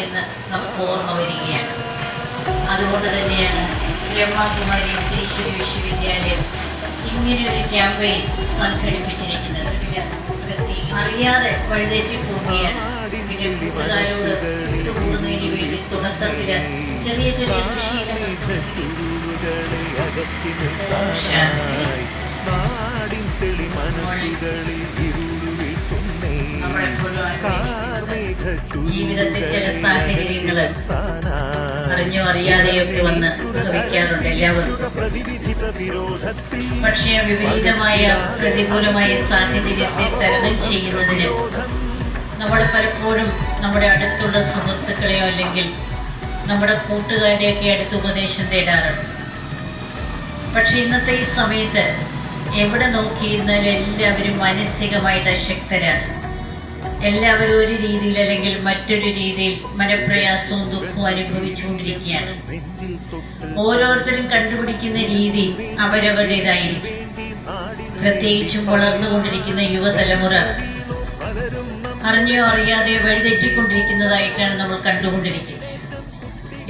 എന്ന് നമുക്ക് ഓർമ്മ വരികയാണ്. അതുകൊണ്ട് തന്നെയാണ് ബ്രഹ്മകുമാരി ശ്രീശ്വരി വിശ്വവിദ്യാലയം ഇങ്ങനെ ഒരു ക്യാമ്പയിൻ സംഘടിപ്പിച്ചിരിക്കുന്നത്. അറിയാതെ വഴിതെറ്റി പോവുകയാണ്. പിന്നെ കൂട്ടുകാരോട് കൂടുന്നതിന് വേണ്ടി തുടക്കത്തിൽ ചെറിയ ചെറിയ ദുശീലങ്ങൾ ജീവിതത്തിൽ ചില സാഹചര്യങ്ങൾ അറിഞ്ഞോ അറിയാതെയൊക്കെ വന്ന് ഭവിക്കാറുണ്ട് എല്ലാവർക്കും. പക്ഷേ വിപരീതമായ പ്രതികൂലമായ സാഹചര്യത്തെ തരണം ചെയ്യുന്നതിന് നമ്മൾ പലപ്പോഴും നമ്മുടെ അടുത്തുള്ള സുഹൃത്തുക്കളെയോ അല്ലെങ്കിൽ നമ്മുടെ കൂട്ടുകാരുടെയൊക്കെ അടുത്ത് ഉപദേശം തേടാറുണ്ട്. പക്ഷെ ഇന്നത്തെ ഈ സമയത്ത് എവിടെ നോക്കിയിരുന്നാലും എല്ലാവരും മാനസികമായിട്ട് അശക്തരാണ്. എല്ലാവരും ഒരു രീതിയിൽ അല്ലെങ്കിൽ മറ്റൊരു രീതിയിൽ മനപ്രയാസവും ദുഃഖവും അനുഭവിച്ചുകൊണ്ടിരിക്കുകയാണ്. ഓരോരുത്തരും കണ്ടുപിടിക്കുന്ന രീതി അവരവരുടേതായിരിക്കും. പ്രത്യേകിച്ചും വളർന്നുകൊണ്ടിരിക്കുന്ന യുവതലമുറ അറിഞ്ഞോ അറിയാതെ വഴിതെറ്റിക്കൊണ്ടിരിക്കുന്നതായിട്ടാണ് നമ്മൾ കണ്ടുകൊണ്ടിരിക്കുന്നത്.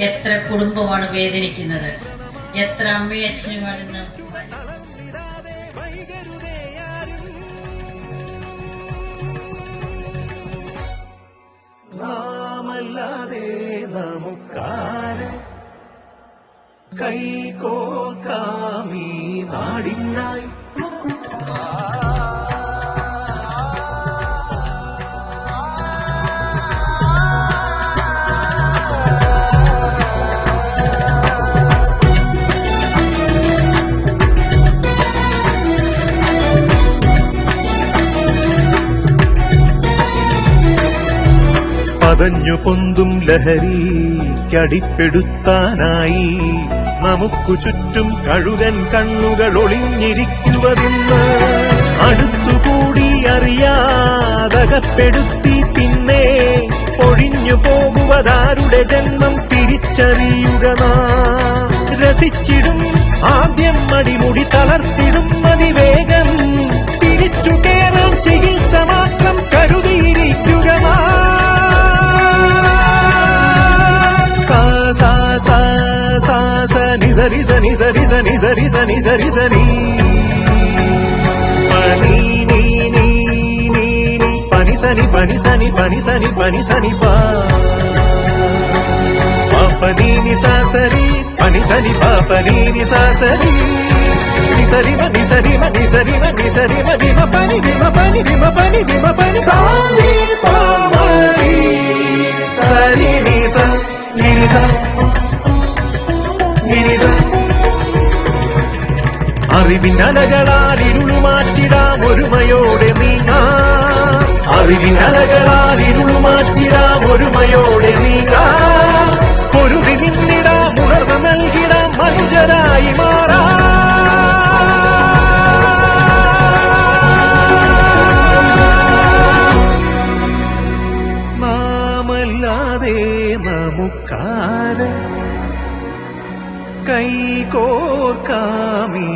എത്ര കുടുംബമാണ് വേദനിക്കുന്നത്, എത്ര അമ്മയും അച്ഛനുമാണെന്ന് നാമല്ലാതെ നമുക്കാരെ കൈകോർക്കാമീ നാടിനായി. പതഞ്ഞു പൊന്തും ലഹരിക്കടിപ്പെടുത്താനായി നമുക്കു ചുറ്റും കഴുകൻ കണ്ണുകൾ ഒളിഞ്ഞിരിക്കുവതിന്ന് അടുത്തുകൂടി അറിയാതകപ്പെടുത്തി പിന്നെ ഒഴിഞ്ഞു പോകുവതാരുടെ ജന്മം തിരിച്ചറിയുക. നാം രസിച്ചിടും ആദ്യം അടിമുടി തളർത്തിടും അതിവേഗം തിരിച്ചു കേറാൻ ചികിത്സ മാത്രം കരുതിയിരിക്കുക. നിസരി സനി സരി സനി സരി സനി സരി സനി പനി നീ നീ നീ പനി സനി പനി സനി പനി സനി പനി സനി പാപനി നിസാസരി പനി സനി പാപനി നിസാസരി നിസരി മതി സരി മതി സരി മതി സരി മതി മപനി ദിമ പനി ദിമ പനി ദിമ പനി സാരി പാമരി സരി നിസ നിസ അറിവിനലകളാൽ ഇരുളുമാറ്റിടാം ഒരുമയോടെ നീങ്ങാം. അറിവിനലകളാൽ ഇരുളുമാറ്റിടാം ഒരുമയോടെ നീങ്ങാം. പൊരുതി നിന്നിടാം, ഉണർവ് നൽകിടാം, മനുജരായി മാറാം. നാമല്ലാതെ നമുക്കാരെ കൈകോർക്കാമീ